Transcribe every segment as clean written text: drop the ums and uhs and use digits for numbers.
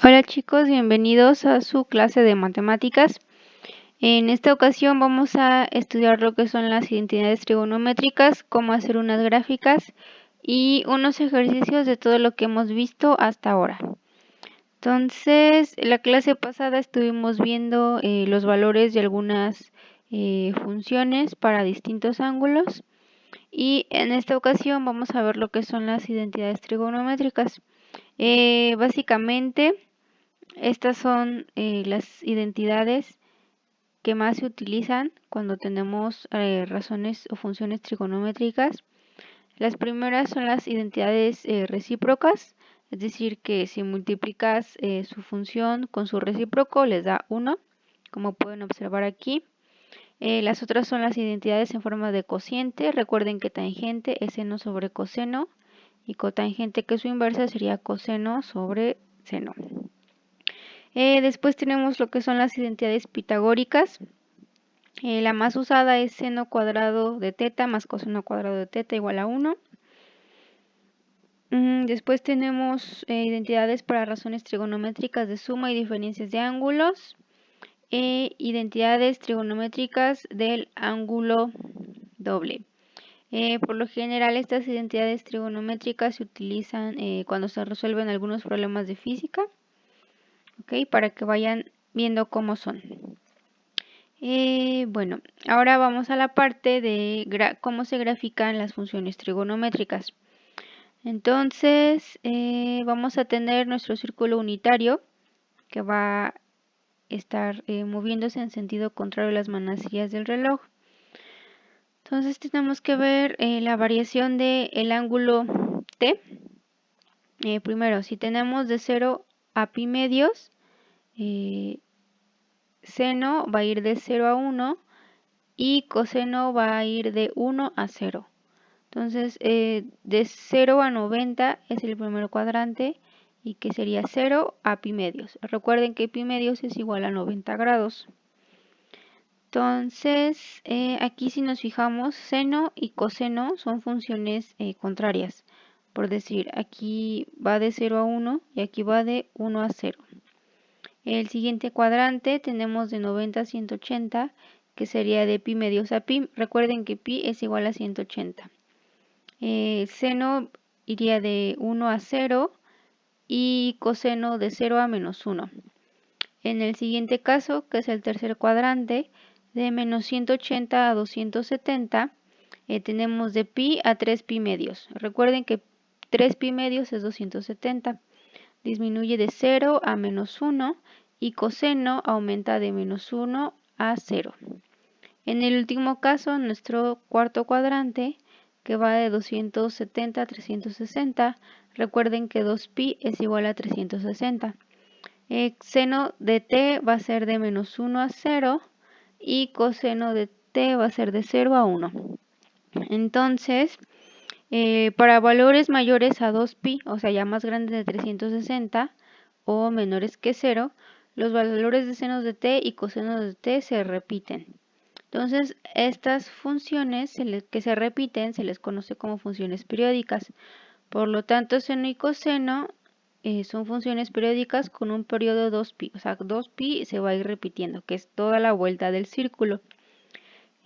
Hola chicos, bienvenidos a su clase de matemáticas. En esta ocasión vamos a estudiar lo que son las identidades trigonométricas, cómo hacer unas gráficas y unos ejercicios de todo lo que hemos visto hasta ahora. Entonces, en la clase pasada estuvimos viendo los valores de algunas funciones para distintos ángulos y en esta ocasión vamos a ver lo que son las identidades trigonométricas. Básicamente, estas son las identidades que más se utilizan cuando tenemos razones o funciones trigonométricas. Las primeras son las identidades recíprocas, es decir, que si multiplicas su función con su recíproco les da 1, como pueden observar aquí. Las otras son las identidades en forma de cociente. Recuerden que tangente es seno sobre coseno y cotangente, que su inversa, sería coseno sobre seno. Después tenemos lo que son las identidades pitagóricas. La más usada es seno cuadrado de teta más coseno cuadrado de teta igual a 1. Después tenemos identidades para razones trigonométricas de suma y diferencias de ángulos. Identidades trigonométricas del ángulo doble. Por lo general, estas identidades trigonométricas se utilizan cuando se resuelven algunos problemas de física. Para que vayan viendo cómo son. Bueno, ahora vamos a la parte de cómo se grafican las funciones trigonométricas. Entonces, vamos a tener nuestro círculo unitario que va a estar moviéndose en sentido contrario a las manecillas del reloj. Entonces tenemos que ver la variación del ángulo T. Primero, si tenemos de 0 a pi medios, seno va a ir de 0 a 1 y coseno va a ir de 1 a 0. Entonces, de 0 a 90 es el primer cuadrante y que sería 0 a pi medios. Recuerden que pi medios es igual a 90 grados. Entonces, aquí si nos fijamos, seno y coseno son funciones contrarias. Por decir, aquí va de 0 a 1 y aquí va de 1 a 0. El siguiente cuadrante tenemos de 90 a 180, que sería de pi medios a pi. Recuerden que pi es igual a 180. Seno iría de 1 a 0 y coseno de 0 a menos 1. En el siguiente caso, que es el tercer cuadrante, de menos 180 a 270, tenemos de pi a 3 pi medios. Recuerden que 3 pi medios es 270. Disminuye de 0 a menos 1 y coseno aumenta de menos 1 a 0. En el último caso, nuestro cuarto cuadrante, que va de 270 a 360, recuerden que 2pi es igual a 360. Seno de t va a ser de menos 1 a 0 y coseno de t va a ser de 0 a 1. Entonces, para valores mayores a 2pi, o sea ya más grandes de 360 o menores que 0, los valores de senos de t y cosenos de t se repiten. Entonces, estas funciones que se repiten se les conoce como funciones periódicas. Por lo tanto, seno y coseno son funciones periódicas con un periodo 2pi. O sea, 2pi se va a ir repitiendo, que es toda la vuelta del círculo.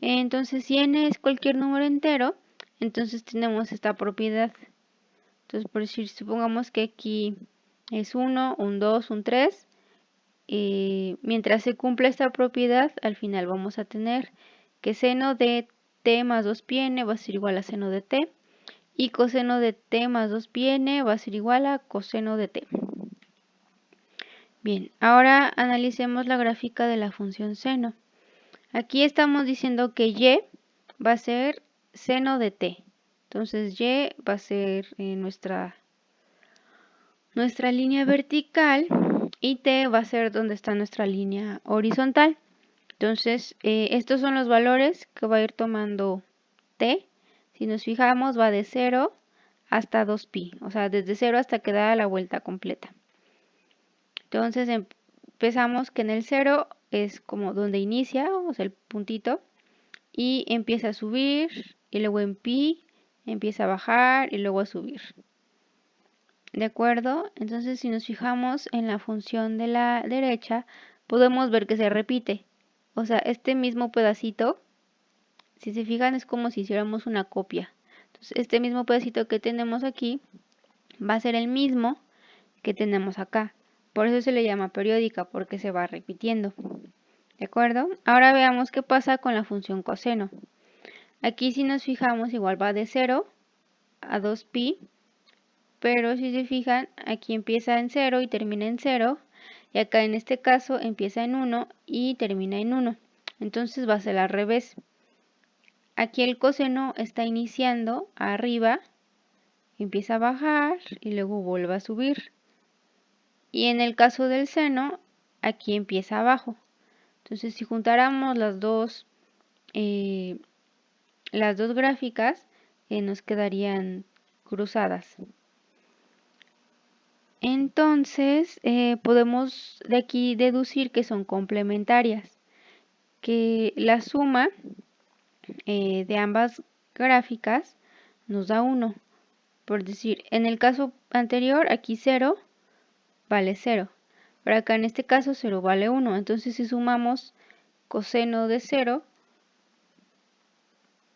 Entonces, si n es cualquier número entero, entonces tenemos esta propiedad. Entonces, por decir, supongamos que aquí es 1, un 2, un 3. Mientras se cumpla esta propiedad, al final vamos a tener que seno de t más 2pi n va a ser igual a seno de t y coseno de t más 2pi n va a ser igual a coseno de t. Bien, ahora analicemos la gráfica de la función seno. Aquí estamos diciendo que y va a ser seno de t. Entonces y va a ser nuestra línea vertical y t va a ser donde está nuestra línea horizontal. Entonces, estos son los valores que va a ir tomando t. Si nos fijamos, va de 0 hasta 2pi, o sea, desde 0 hasta que da la vuelta completa. Entonces, empezamos que en el 0 es como donde inicia, o sea, el puntito, y empieza a subir, y luego en pi empieza a bajar y luego a subir. ¿De acuerdo? Entonces, si nos fijamos en la función de la derecha, podemos ver que se repite. O sea, este mismo pedacito, si se fijan, es como si hiciéramos una copia. Entonces, este mismo pedacito que tenemos aquí va a ser el mismo que tenemos acá. Por eso se le llama periódica, porque se va repitiendo. ¿De acuerdo? Ahora veamos qué pasa con la función coseno. Aquí si nos fijamos, igual va de 0 a 2pi, pero si se fijan, aquí empieza en 0 y termina en 0, y acá en este caso empieza en 1 y termina en 1. Entonces va a ser al revés. Aquí el coseno está iniciando arriba, empieza a bajar y luego vuelve a subir. Y en el caso del seno, aquí empieza abajo. Entonces si juntáramos las dos gráficas, nos quedarían cruzadas. Entonces podemos de aquí deducir que son complementarias, que la suma de ambas gráficas nos da 1. Por decir, en el caso anterior, aquí 0 vale 0, pero acá en este caso 0 vale 1. Entonces si sumamos coseno de 0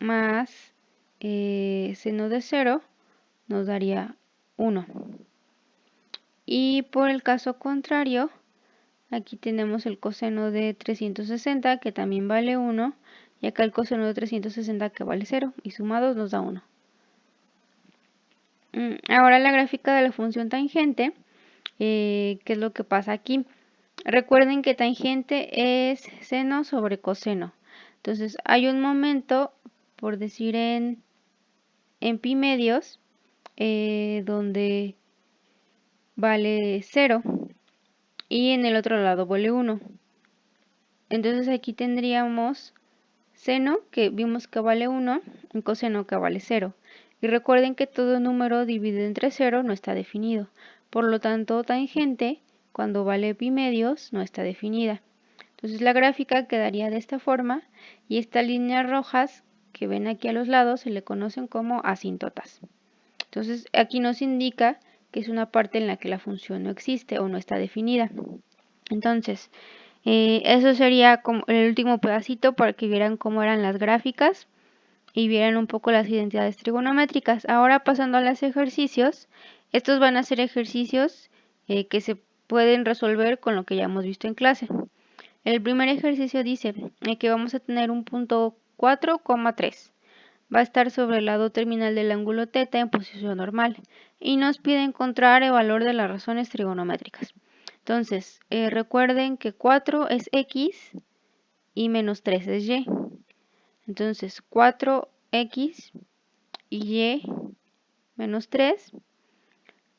más seno de 0, nos daría 1. Y por el caso contrario, aquí tenemos el coseno de 360 que también vale 1, y acá el coseno de 360 que vale 0, y sumados nos da 1. Ahora la gráfica de la función tangente, ¿qué es lo que pasa aquí? Recuerden que tangente es seno sobre coseno. Entonces hay un momento, por decir en pi medios, donde vale 0 y en el otro lado vale 1. Entonces aquí tendríamos seno, que vimos que vale 1, y coseno, que vale 0. Y recuerden que todo número dividido entre 0 no está definido. Por lo tanto, tangente, cuando vale pi medios, no está definida. Entonces la gráfica quedaría de esta forma, y estas líneas rojas que ven aquí a los lados se le conocen como asíntotas. Entonces aquí nos indica que es una parte en la que la función no existe o no está definida. Entonces, eso sería como el último pedacito para que vieran cómo eran las gráficas y vieran un poco las identidades trigonométricas. Ahora pasando a los ejercicios, estos van a ser ejercicios que se pueden resolver con lo que ya hemos visto en clase. El primer ejercicio dice que vamos a tener un punto 4,3. Va a estar sobre el lado terminal del ángulo θ en posición normal y nos pide encontrar el valor de las razones trigonométricas. Entonces, recuerden que 4 es x y menos 3 es y. Entonces, 4x y y menos 3.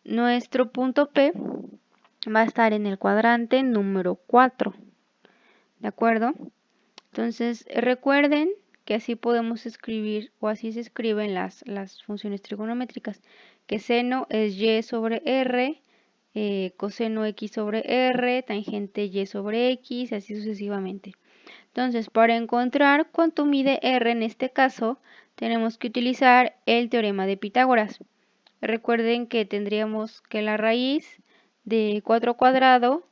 Nuestro punto P va a estar en el cuadrante número 4. ¿De acuerdo? Entonces, recuerden que así podemos escribir, o así se escriben las funciones trigonométricas, que seno es y sobre r, coseno x sobre r, tangente y sobre x, así sucesivamente. Entonces, para encontrar cuánto mide r en este caso, tenemos que utilizar el teorema de Pitágoras. Recuerden que tendríamos que la raíz de 4 al cuadrado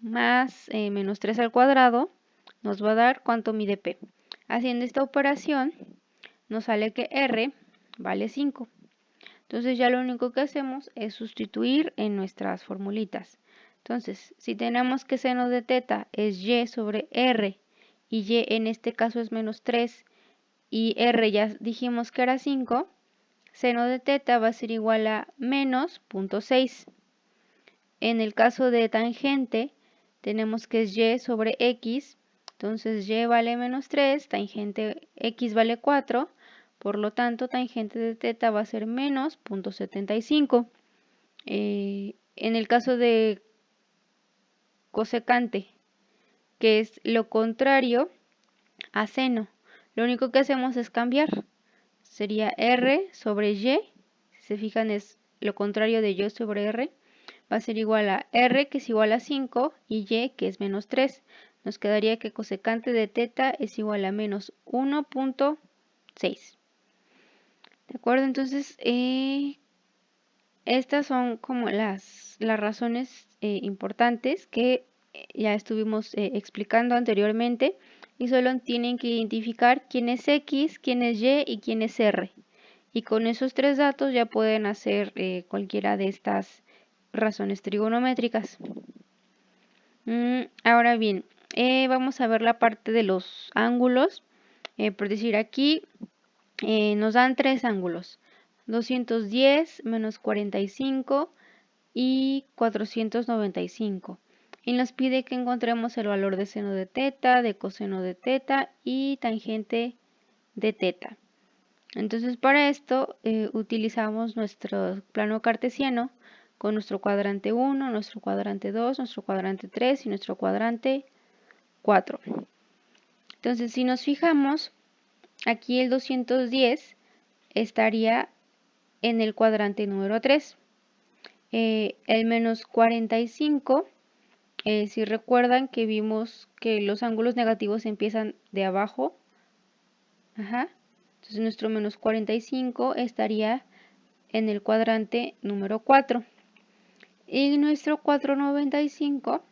más menos 3 al cuadrado nos va a dar cuánto mide P. Haciendo esta operación, nos sale que R vale 5. Entonces ya lo único que hacemos es sustituir en nuestras formulitas. Entonces, si tenemos que seno de θ es y sobre r, y y en este caso es menos 3, y r ya dijimos que era 5, seno de θ va a ser igual a menos 0.6. En el caso de tangente, tenemos que es y sobre x, entonces y vale menos 3, tangente x vale 4, por lo tanto tangente de θ va a ser menos 0.75. En el caso de cosecante, que es lo contrario a seno, lo único que hacemos es cambiar. Sería r sobre y, si se fijan es lo contrario de y sobre r, va a ser igual a r, que es igual a 5, y y, que es menos 3. Nos quedaría que cosecante de θ es igual a menos 1.6. ¿De acuerdo? Entonces, estas son como las razones importantes que ya estuvimos explicando anteriormente y solo tienen que identificar quién es X, quién es Y y quién es R. Y con esos tres datos ya pueden hacer cualquiera de estas razones trigonométricas. Ahora bien, vamos a ver la parte de los ángulos. Por decir aquí, nos dan tres ángulos. 210 menos 45 y 495. Y nos pide que encontremos el valor de seno de teta, de coseno de teta y tangente de teta. Entonces para esto utilizamos nuestro plano cartesiano con nuestro cuadrante 1, nuestro cuadrante 2, nuestro cuadrante 3 y nuestro cuadrante 4. Entonces si nos fijamos, aquí el 210 estaría en el cuadrante número 3. El menos 45, si recuerdan que vimos que los ángulos negativos empiezan de abajo. Entonces nuestro menos 45 estaría en el cuadrante número 4. Y nuestro 495,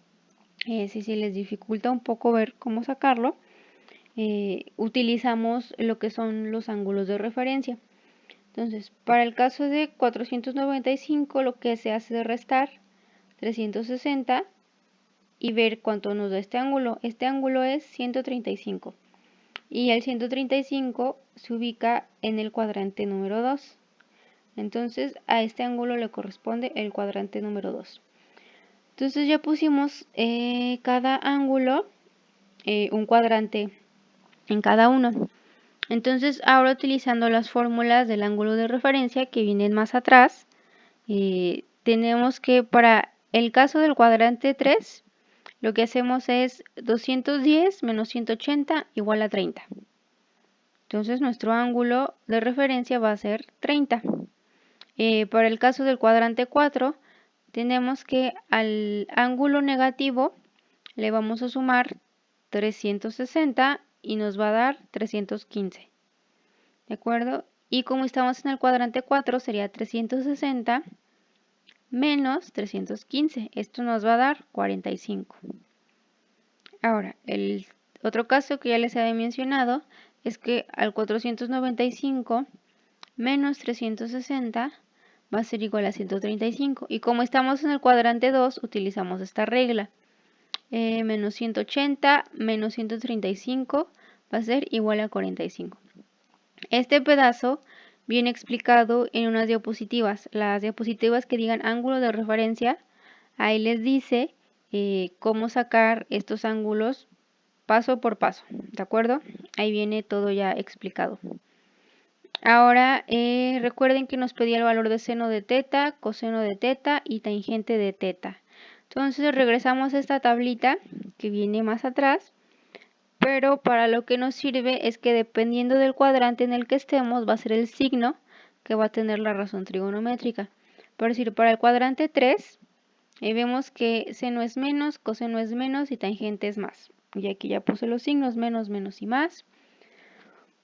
si se les dificulta un poco ver cómo sacarlo, utilizamos lo que son los ángulos de referencia. Entonces, para el caso de 495, lo que se hace es restar 360 y ver cuánto nos da este ángulo. Este ángulo es 135 y el 135 se ubica en el cuadrante número 2. Entonces a este ángulo le corresponde el cuadrante número 2. Entonces ya pusimos cada ángulo un cuadrante en cada uno. Entonces ahora utilizando las fórmulas del ángulo de referencia que vienen más atrás, tenemos que para el caso del cuadrante 3, lo que hacemos es 210 menos 180 igual a 30. Entonces nuestro ángulo de referencia va a ser 30. Para el caso del cuadrante 4, tenemos que al ángulo negativo le vamos a sumar 360 y nos va a dar 315. ¿De acuerdo? Y como estamos en el cuadrante 4, sería 360 menos 315. Esto nos va a dar 45. Ahora, el otro caso que ya les había mencionado es que al 495 menos 360 va a ser igual a 135. Y como estamos en el cuadrante 2, utilizamos esta regla. Menos 180 menos 135 va a ser igual a 45. Este pedazo viene explicado en unas diapositivas. Las diapositivas que digan ángulo de referencia, ahí les dice cómo sacar estos ángulos paso por paso. ¿De acuerdo? Ahí viene todo ya explicado. Ahora recuerden que nos pedía el valor de seno de teta, coseno de teta y tangente de teta. Entonces regresamos a esta tablita que viene más atrás, pero para lo que nos sirve es que dependiendo del cuadrante en el que estemos va a ser el signo que va a tener la razón trigonométrica. Por decir, para el cuadrante 3 vemos que seno es menos, coseno es menos y tangente es más. Y aquí ya puse los signos menos, menos y más.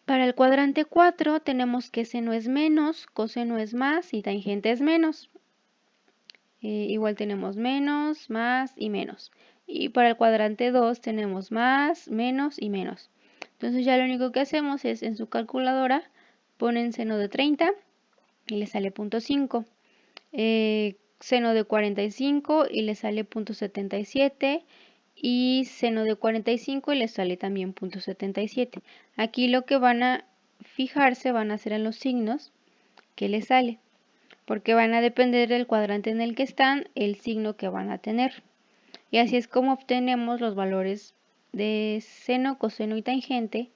Para el cuadrante 4 tenemos que seno es menos, coseno es más y tangente es menos. Igual tenemos menos, más y menos. Y para el cuadrante 2 tenemos más, menos y menos. Entonces ya lo único que hacemos es en su calculadora ponen seno de 30 y le sale 0.5. Seno de 45 y le sale 0.77. Y seno de 45 y le sale también 0.77. Aquí lo que van a fijarse van a ser en los signos que le sale, porque van a depender del cuadrante en el que están, el signo que van a tener. Y así es como obtenemos los valores de seno, coseno y tangente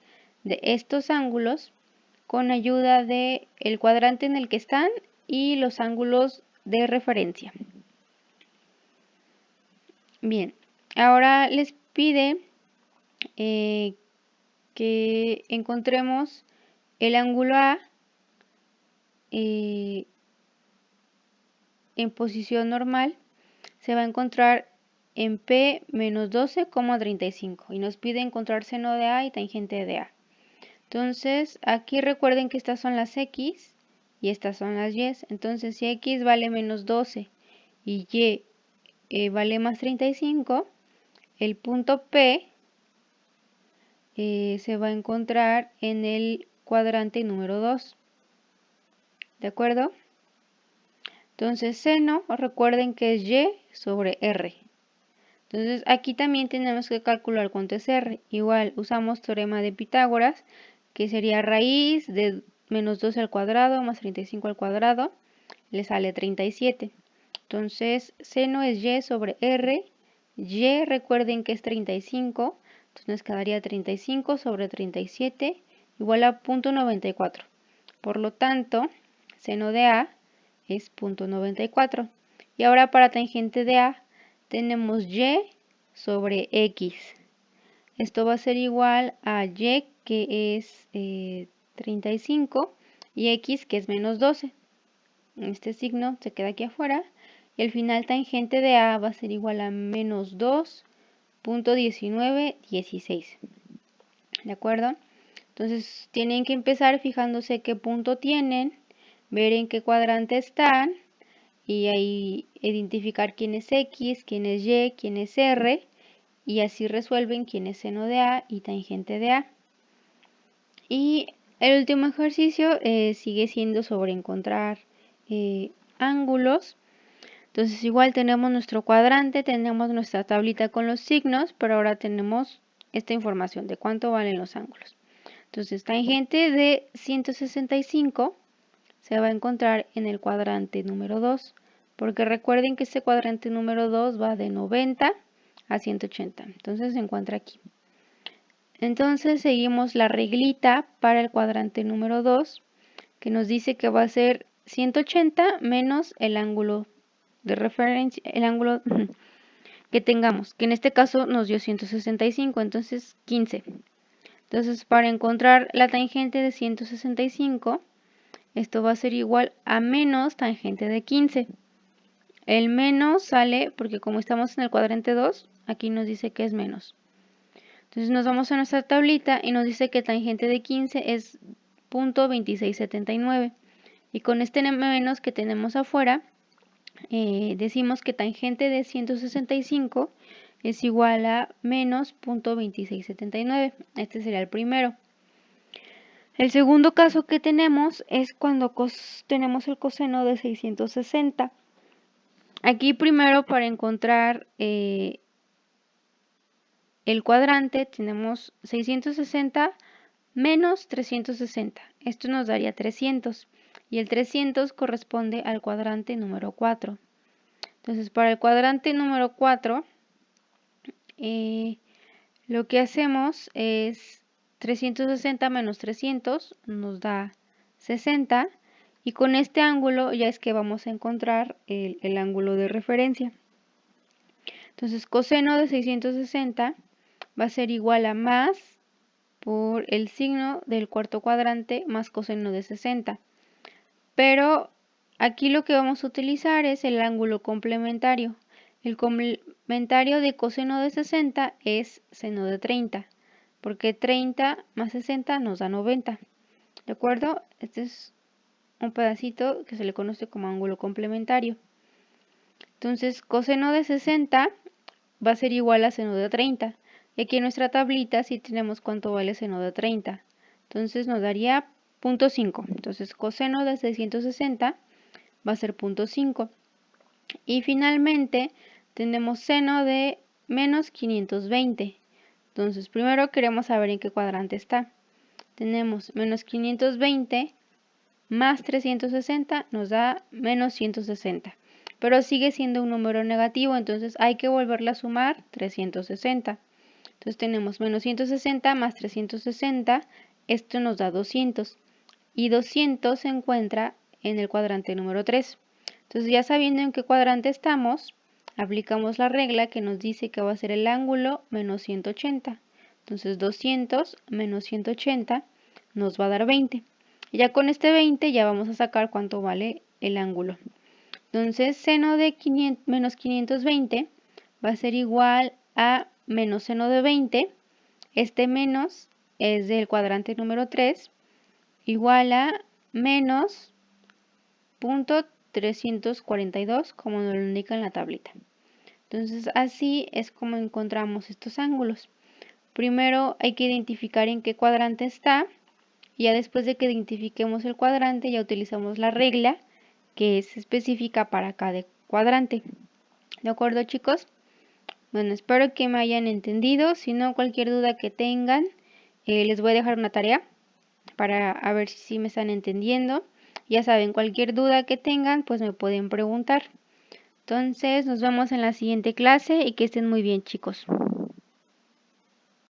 de estos ángulos con ayuda del cuadrante en el que están y los ángulos de referencia. Bien, ahora les pide que encontremos el ángulo A en posición normal. Se va a encontrar en P menos 12,35 y nos pide encontrar seno de A y tangente de A. Entonces aquí recuerden que estas son las X y estas son las y. Entonces si x vale menos 12 y y vale más 35, el punto P se va a encontrar en el cuadrante número 2. ¿De acuerdo? Entonces seno, recuerden que es y sobre r. Entonces aquí también tenemos que calcular cuánto es r. Igual usamos teorema de Pitágoras, que sería raíz de menos 12 al cuadrado más 35 al cuadrado, le sale 37. Entonces seno es y sobre r. Y recuerden que es 35, entonces nos quedaría 35 sobre 37 igual a 0.94. Por lo tanto, seno de A es 0.94. Y ahora para tangente de A tenemos y sobre x. Esto va a ser igual a y, que es 35, y x, que es menos 12. Este signo se queda aquí afuera. Y al final tangente de A va a ser igual a menos 2.1916. ¿De acuerdo? Entonces tienen que empezar fijándose qué punto tienen, ver en qué cuadrante están y ahí identificar quién es x, quién es y, quién es r, y así resuelven quién es seno de A y tangente de A. Y el último ejercicio sigue siendo sobre encontrar ángulos. Entonces igual tenemos nuestro cuadrante, tenemos nuestra tablita con los signos, pero ahora tenemos esta información de cuánto valen los ángulos. Entonces tangente de 165 se va a encontrar en el cuadrante número 2, porque recuerden que este cuadrante número 2 va de 90 a 180, entonces se encuentra aquí. Entonces seguimos la reglita para el cuadrante número 2, que nos dice que va a ser 180 menos el ángulo de referencia, el ángulo que tengamos, que en este caso nos dio 165, entonces 15. Entonces para encontrar la tangente de 165, esto va a ser igual a menos tangente de 15. El menos sale porque como estamos en el cuadrante 2, aquí nos dice que es menos. Entonces nos vamos a nuestra tablita y nos dice que tangente de 15 es 0.2679. Y con este menos que tenemos afuera, decimos que tangente de 165 es igual a menos 0.2679. Este sería el primero. El segundo caso que tenemos es cuando tenemos el coseno de 660. Aquí primero para encontrar el cuadrante tenemos 660 menos 360. Esto nos daría 300 y el 300 corresponde al cuadrante número 4. Entonces para el cuadrante número 4 lo que hacemos es 360 menos 300 nos da 60 y con este ángulo ya es que vamos a encontrar el ángulo de referencia. Entonces coseno de 660 va a ser igual a más por el signo del cuarto cuadrante más coseno de 60. Pero aquí lo que vamos a utilizar es el ángulo complementario. El complementario de coseno de 60 es seno de 30, porque 30 más 60 nos da 90. ¿De acuerdo? Este es un pedacito que se le conoce como ángulo complementario. Entonces, coseno de 60 va a ser igual a seno de 30. Y aquí en nuestra tablita sí tenemos cuánto vale seno de 30. Entonces nos daría 0.5. Entonces, coseno de 660 va a ser 0.5. Y finalmente tenemos seno de menos 520. Entonces, primero queremos saber en qué cuadrante está. Tenemos menos 520 más 360 nos da menos 160. Pero sigue siendo un número negativo, entonces hay que volverle a sumar 360. Entonces tenemos menos 160 más 360, esto nos da 200. Y 200 se encuentra en el cuadrante número 3. Entonces ya sabiendo en qué cuadrante estamos, aplicamos la regla que nos dice que va a ser el ángulo menos 180. Entonces 200 menos 180 nos va a dar 20. Y ya con este 20 ya vamos a sacar cuánto vale el ángulo. Entonces seno de menos 520 va a ser igual a menos seno de 20. Este menos es del cuadrante número 3 igual a menos 3.342, como nos lo indica en la tablita. Entonces así es como encontramos estos ángulos. Primero hay que identificar en qué cuadrante está. Ya después de que identifiquemos el cuadrante, ya utilizamos la regla que es específica para cada cuadrante. ¿De acuerdo, chicos? Bueno, espero que me hayan entendido. Si no, cualquier duda que tengan, les voy a dejar una tarea para ver si me están entendiendo. Ya saben, cualquier duda que tengan, pues me pueden preguntar. Entonces, nos vemos en la siguiente clase y que estén muy bien, chicos.